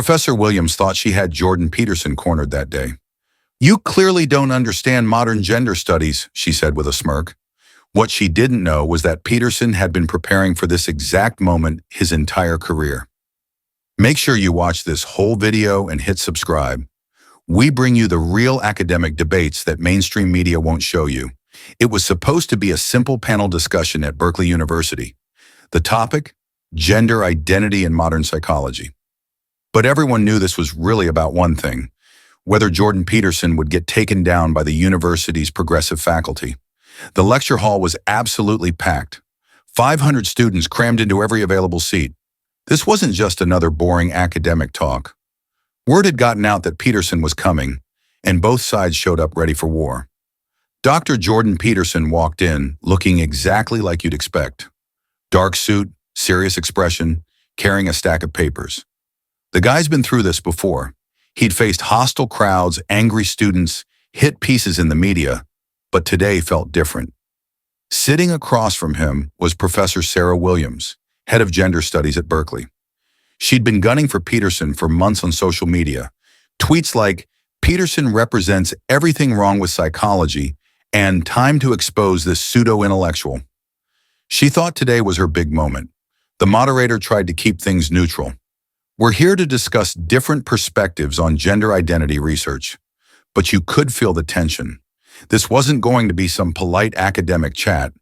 Professor Williams thought she had Jordan Peterson cornered that day. "You clearly don't understand modern gender studies," she said with a smirk. What she didn't know was that Peterson had been preparing for this exact moment his entire career. Make sure you watch this whole video and hit subscribe. We bring you the real academic debates that mainstream media won't show you. It was supposed to be a simple panel discussion at Berkeley University. The topic? Gender identity in modern psychology. But everyone knew this was really about one thing: whether Jordan Peterson would get taken down by the university's progressive faculty. The lecture hall was absolutely packed. 500 students crammed into every available seat. This wasn't just another boring academic talk. Word had gotten out that Peterson was coming, and both sides showed up ready for war. Dr. Jordan Peterson walked in, looking exactly like you'd expect. Dark suit, serious expression, carrying a stack of papers. The guy's been through this before. He'd faced hostile crowds, angry students, hit pieces in the media, but today felt different. Sitting across from him was Professor Sarah Williams, head of gender studies at Berkeley. She'd been gunning for Peterson for months on social media. Tweets like, "Peterson represents everything wrong with psychology," and "time to expose this pseudo-intellectual." She thought today was her big moment. The moderator tried to keep things neutral. "We're here to discuss different perspectives on gender identity research." But you could feel the tension. This wasn't going to be some polite academic chat.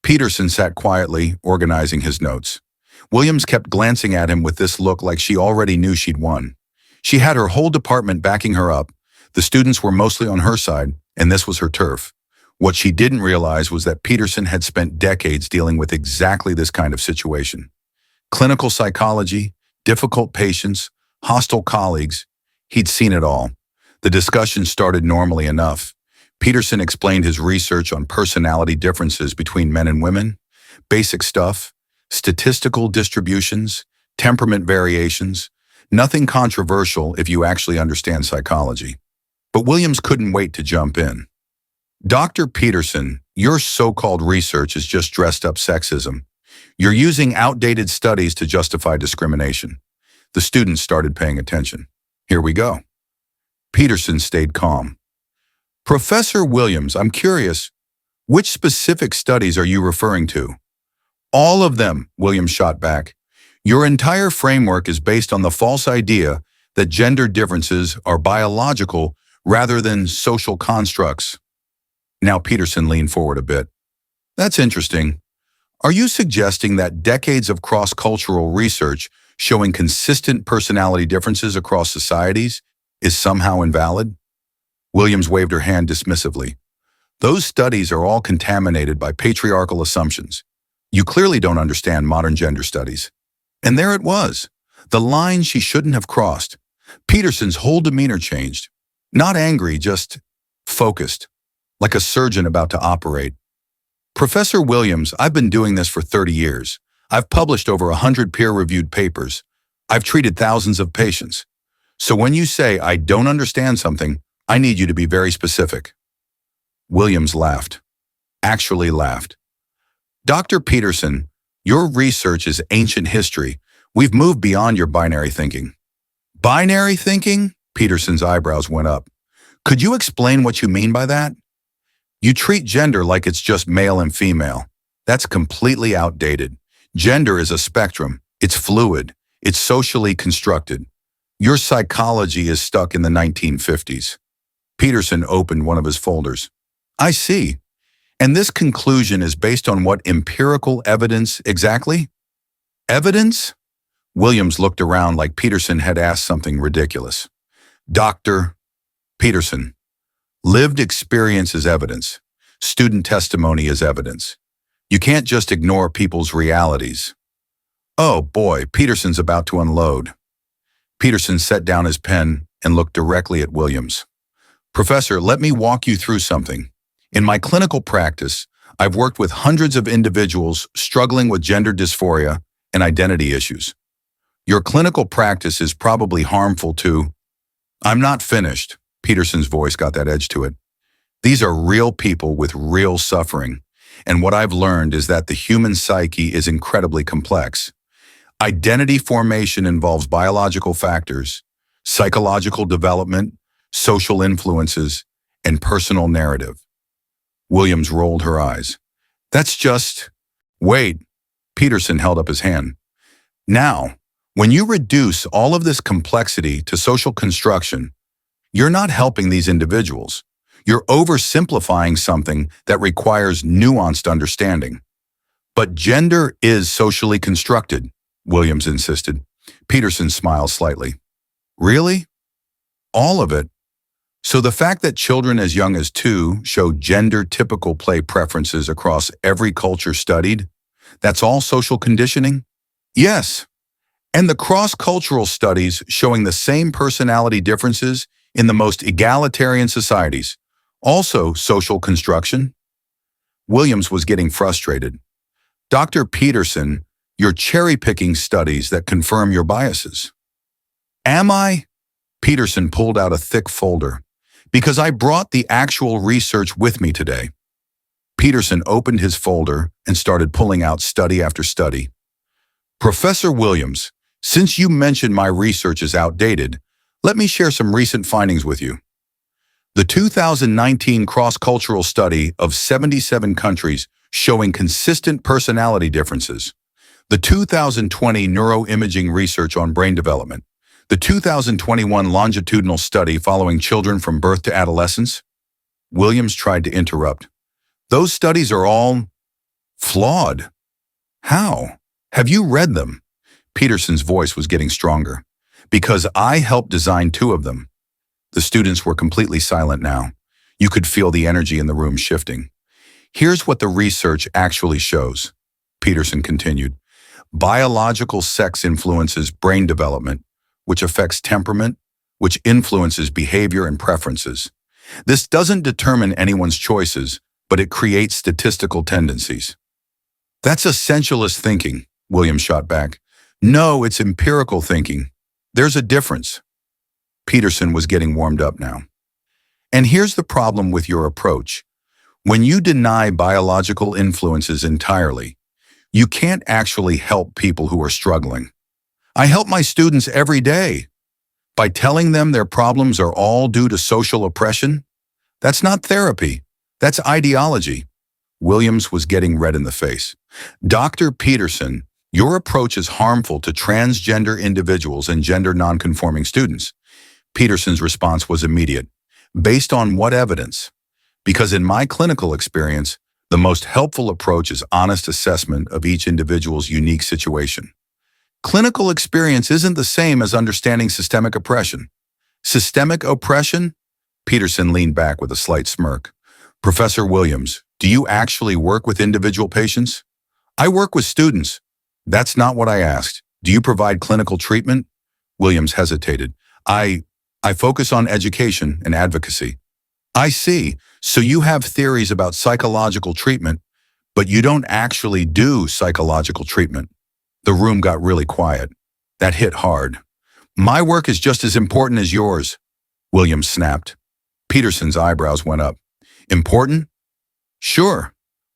Peterson sat quietly, organizing his notes. Williams kept glancing at him with this look like she already knew she'd won. She had her whole department backing her up. The students were mostly on her side, and this was her turf. What she didn't realize was that Peterson had spent decades dealing with exactly this kind of situation. Clinical psychology, difficult patients, hostile colleagues. He'd seen it all. The discussion started normally enough. Peterson explained his research on personality differences between men and women, basic stuff, statistical distributions, temperament variations, nothing controversial if you actually understand psychology. But Williams couldn't wait to jump in. "Dr. Peterson, your so-called research is just dressed up sexism. You're using outdated studies to justify discrimination." The students started paying attention. Here we go. Peterson stayed calm. "Professor Williams, I'm curious, which specific studies are you referring to?" "All of them," Williams shot back. "Your entire framework is based on the false idea that gender differences are biological rather than social constructs." Now Peterson leaned forward a bit. "That's interesting. Are you suggesting that decades of cross-cultural research showing consistent personality differences across societies is somehow invalid?" Williams waved her hand dismissively. "Those studies are all contaminated by patriarchal assumptions. You clearly don't understand modern gender studies." And there it was, the line she shouldn't have crossed. Peterson's whole demeanor changed. Not angry, just focused, like a surgeon about to operate. "Professor Williams, I've been doing this for 30 years. I've published over 100 peer-reviewed papers. I've treated thousands of patients. So when you say I don't understand something, I need you to be very specific." Williams laughed. Actually laughed. "Dr. Peterson, your research is ancient history. We've moved beyond your binary thinking." "Binary thinking?" Peterson's eyebrows went up. "Could you explain what you mean by that?" "You treat gender like it's just male and female. That's completely outdated. Gender is a spectrum. It's fluid. It's socially constructed. Your psychology is stuck in the 1950s. Peterson opened one of his folders. "I see. And this conclusion is based on what empirical evidence exactly?" "Evidence?" Williams looked around like Peterson had asked something ridiculous. "Dr. Peterson, lived experience is evidence. Student testimony is evidence. You can't just ignore people's realities." "Oh boy, Peterson's about to unload." Peterson set down his pen and looked directly at Williams. "Professor, let me walk you through something. In my clinical practice, I've worked with hundreds of individuals struggling with gender dysphoria and identity issues. Your clinical practice is probably harmful to—" "I'm not finished." Peterson's voice got that edge to it. "These are real people with real suffering, and what I've learned is that the human psyche is incredibly complex. Identity formation involves biological factors, psychological development, social influences, and personal narrative. Williams rolled her eyes. That's just... Wait, Peterson held up his hand. Now, when you reduce all of this complexity to social construction, you're not helping these individuals. You're oversimplifying something that requires nuanced understanding. But gender is socially constructed, Williams insisted. Peterson smiled slightly. Really? All of it? So the fact that children as young as 2 show gender-typical play preferences across every culture studied, that's all social conditioning? Yes. And the cross-cultural studies showing the same personality differences in the most egalitarian societies, also social construction? Williams was getting frustrated. Dr. Peterson, you're cherry-picking studies that confirm your biases. Am I? Peterson pulled out a thick folder. Because I brought the actual research with me today. Peterson opened his folder and started pulling out study after study. Professor Williams, since you mentioned my research is outdated, let me share some recent findings with you. The 2019 cross-cultural study of 77 countries showing consistent personality differences. The 2020 neuroimaging research on brain development. The 2021 longitudinal study following children from birth to adolescence. Williams tried to interrupt. Those studies are all flawed. How? Have you read them? Peterson's voice was getting stronger. Because I helped design 2 of them. The students were completely silent now. You could feel the energy in the room shifting. Here's what the research actually shows, Peterson continued. Biological sex influences brain development, which affects temperament, which influences behavior and preferences. This doesn't determine anyone's choices, but it creates statistical tendencies. That's essentialist thinking, Williams shot back. No, it's empirical thinking. There's a difference. Peterson was getting warmed up now. And here's the problem with your approach. When you deny biological influences entirely, you can't actually help people who are struggling. I help my students every day. By telling them their problems are all due to social oppression? That's not therapy. That's ideology. Williams was getting red in the face. Dr. Peterson, your approach is harmful to transgender individuals and gender nonconforming students. Peterson's response was immediate. Based on what evidence? Because in my clinical experience, the most helpful approach is honest assessment of each individual's unique situation. Clinical experience isn't the same as understanding systemic oppression. Systemic oppression? Peterson leaned back with a slight smirk. Professor Williams, do you actually work with individual patients? I work with students. That's not what I asked. Do you provide clinical treatment? Williams hesitated. I focus on education and advocacy. I see. So you have theories about psychological treatment, but you don't actually do psychological treatment. The room got really quiet. That hit hard. My work is just as important as yours, Williams snapped. Peterson's eyebrows went up. Important? Sure.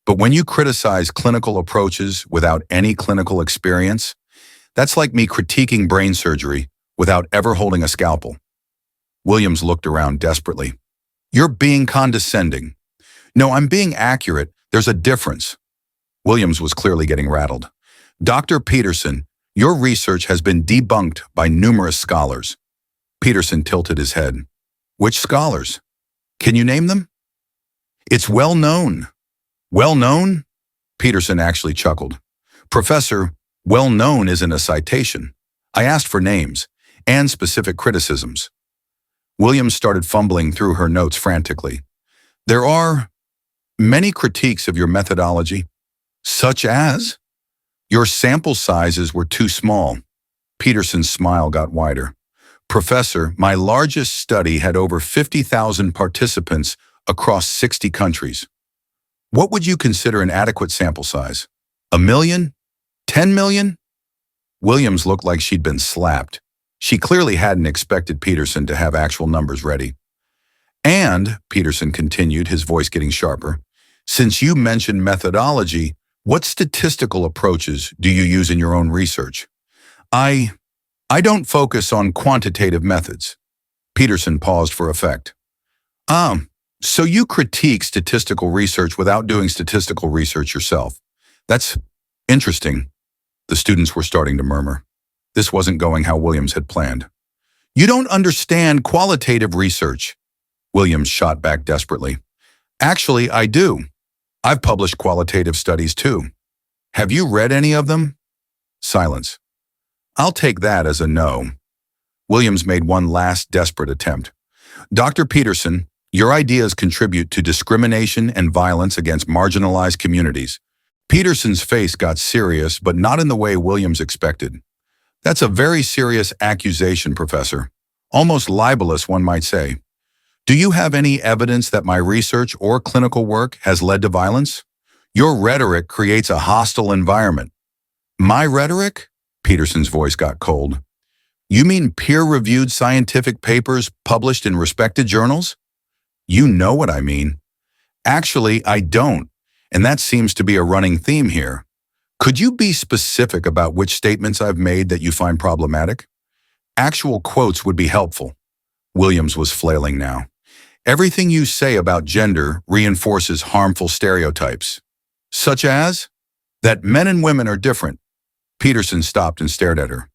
But when you criticize clinical approaches without any clinical experience, that's like me critiquing brain surgery without ever holding a scalpel. Williams looked around desperately. You're being condescending. No, I'm being accurate. There's a difference. Williams was clearly getting rattled. Dr. Peterson, your research has been debunked by numerous scholars. Peterson tilted his head. Which scholars? Can you name them? It's well known. Well known? Peterson actually chuckled. Professor, well known isn't a citation. I asked for names and specific criticisms. Williams started fumbling through her notes frantically. There are many critiques of your methodology, such as your sample sizes were too small. Peterson's smile got wider. Professor, my largest study had over 50,000 participants across 60 countries. What would you consider an adequate sample size? 1 million? 10 million? Williams looked like she'd been slapped. She clearly hadn't expected Peterson to have actual numbers ready. And, Peterson continued, his voice getting sharper, since you mentioned methodology, what statistical approaches do you use in your own research? I don't focus on quantitative methods. Peterson paused for effect. So you critique statistical research without doing statistical research yourself. That's interesting. The students were starting to murmur. This wasn't going how Williams had planned. You don't understand qualitative research. Williams shot back desperately. Actually, I do. I've published qualitative studies too. Have you read any of them? Silence. I'll take that as a no. Williams made one last desperate attempt. Dr. Peterson, your ideas contribute to discrimination and violence against marginalized communities. Peterson's face got serious, but not in the way Williams expected. That's a very serious accusation, Professor. Almost libelous, one might say. Do you have any evidence that my research or clinical work has led to violence? Your rhetoric creates a hostile environment. My rhetoric? Peterson's voice got cold. You mean peer-reviewed scientific papers published in respected journals? You know what I mean. Actually, I don't, and that seems to be a running theme here. Could you be specific about which statements I've made that you find problematic? Actual quotes would be helpful. Williams was flailing now. Everything you say about gender reinforces harmful stereotypes. Such as? That men and women are different. Peterson stopped and stared at her.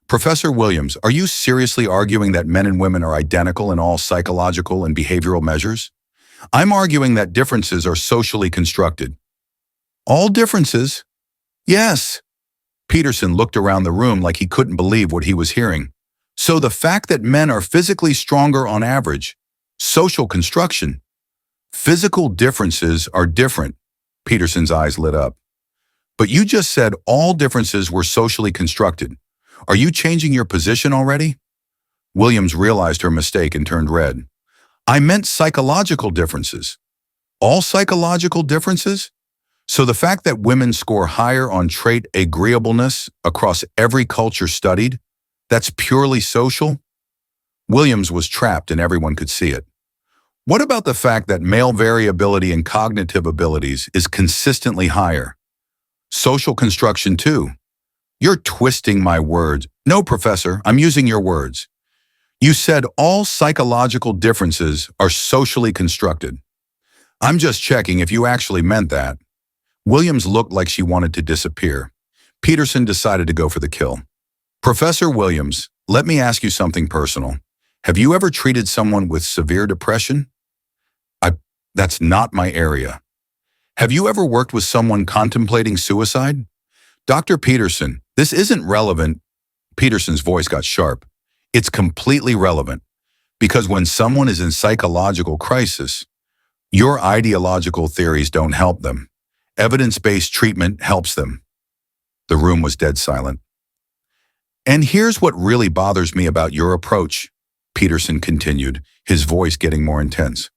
Professor Williams, are you seriously arguing that men and women are identical in all psychological and behavioral measures? I'm arguing that differences are socially constructed. All differences? Yes. Peterson looked around the room like he couldn't believe what he was hearing. So the fact that men are physically stronger on average, social construction. Physical differences are different. Peterson's eyes lit up. But you just said all differences were socially constructed. Are you changing your position already? Williams realized her mistake and turned red. I meant psychological differences. All psychological differences? So the fact that women score higher on trait agreeableness across every culture studied, that's purely social? Williams was trapped and everyone could see it. What about the fact that male variability in cognitive abilities is consistently higher? Social construction too. You're twisting my words. No, Professor, I'm using your words. You said all psychological differences are socially constructed. I'm just checking if you actually meant that. Williams looked like she wanted to disappear. Peterson decided to go for the kill. Professor Williams, let me ask you something personal. Have you ever treated someone with severe depression? That's not my area. Have you ever worked with someone contemplating suicide? Dr. Peterson, this isn't relevant. Peterson's voice got sharp. It's completely relevant. Because when someone is in psychological crisis, your ideological theories don't help them. Evidence-based treatment helps them. The room was dead silent. And here's what really bothers me about your approach, Peterson continued, his voice getting more intense.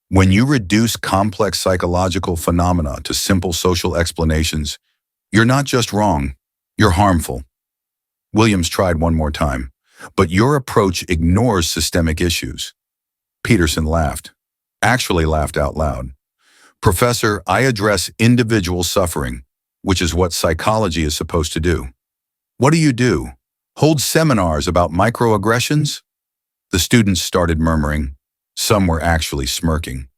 When you reduce complex psychological phenomena to simple social explanations, you're not just wrong, you're harmful. Williams tried one more time, but your approach ignores systemic issues. Peterson laughed, actually laughed out loud. Professor, I address individual suffering, which is what psychology is supposed to do. What do? Hold seminars about microaggressions? The students started murmuring. Some were actually smirking.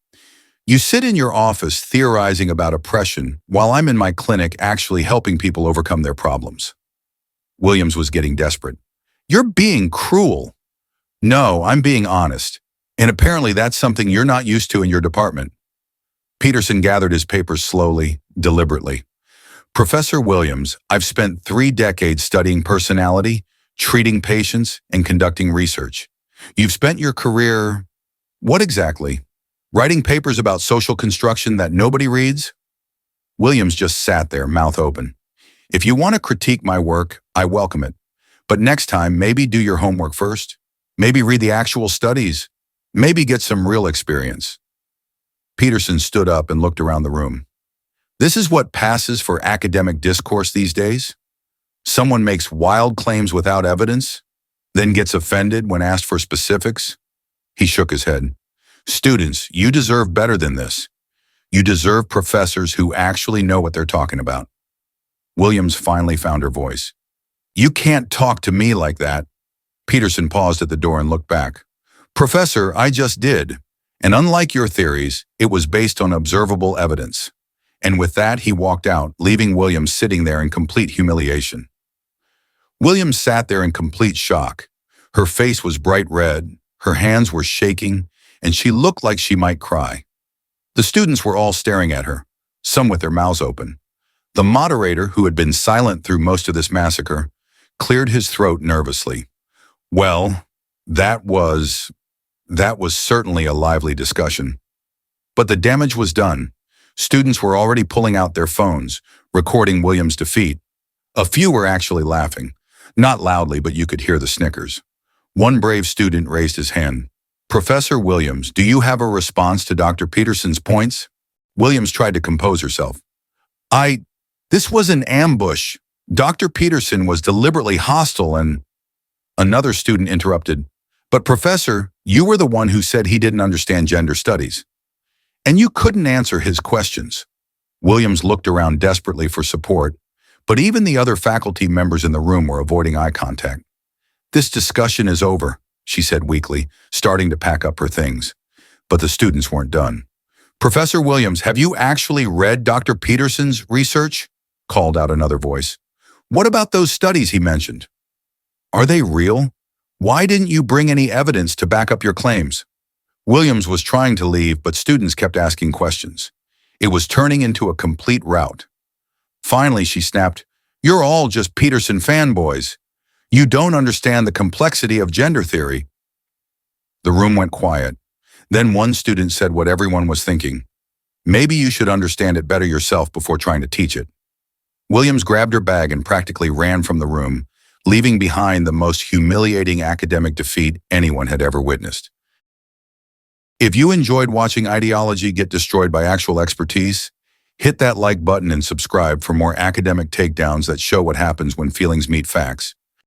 You sit in your office theorizing about oppression while I'm in my clinic actually helping people overcome their problems. Williams was getting desperate. You're being cruel. No, I'm being honest. And apparently that's something you're not used to in your department. Peterson gathered his papers slowly, deliberately. Professor Williams, I've spent 3 decades studying personality, treating patients, and conducting research. You've spent your career... What exactly? Writing papers about social construction that nobody reads? Williams just sat there, mouth open. If you want to critique my work, I welcome it. But next time, maybe do your homework first. Maybe read the actual studies. Maybe get some real experience. Peterson stood up and looked around the room. This is what passes for academic discourse these days? Someone makes wild claims without evidence, then gets offended when asked for specifics? He shook his head. Students, you deserve better than this. You deserve professors who actually know what they're talking about. Williams finally found her voice. You can't talk to me like that. Peterson paused at the door and looked back. Professor, I just did. And unlike your theories, it was based on observable evidence. And with that, he walked out, leaving Williams sitting there in complete humiliation. Williams sat there in complete shock. Her face was bright red, her hands were shaking, and she looked like she might cry. The students were all staring at her, some with their mouths open. The moderator, who had been silent through most of this massacre, cleared his throat nervously. Well, that was certainly a lively discussion. But the damage was done. Students were already pulling out their phones, recording Williams' defeat. A few were actually laughing. Not loudly, but you could hear the snickers. One brave student raised his hand. Professor Williams, do you have a response to Dr. Peterson's points? Williams tried to compose herself. This was an ambush. Dr. Peterson was deliberately hostile and... Another student interrupted. But Professor, you were the one who said he didn't understand gender studies. And you couldn't answer his questions. Williams looked around desperately for support, but even the other faculty members in the room were avoiding eye contact. This discussion is over, she said weakly, starting to pack up her things. But the students weren't done. Professor Williams, have you actually read Dr. Peterson's research? Called out another voice. What about those studies he mentioned? Are they real? Why didn't you bring any evidence to back up your claims? Williams was trying to leave, but students kept asking questions. It was turning into a complete rout. Finally, she snapped, You're all just Peterson fanboys. You don't understand the complexity of gender theory. The room went quiet. Then one student said what everyone was thinking. Maybe you should understand it better yourself before trying to teach it. Williams grabbed her bag and practically ran from the room, leaving behind the most humiliating academic defeat anyone had ever witnessed. If you enjoyed watching ideology get destroyed by actual expertise, hit that like button and subscribe for more academic takedowns that show what happens when feelings meet facts.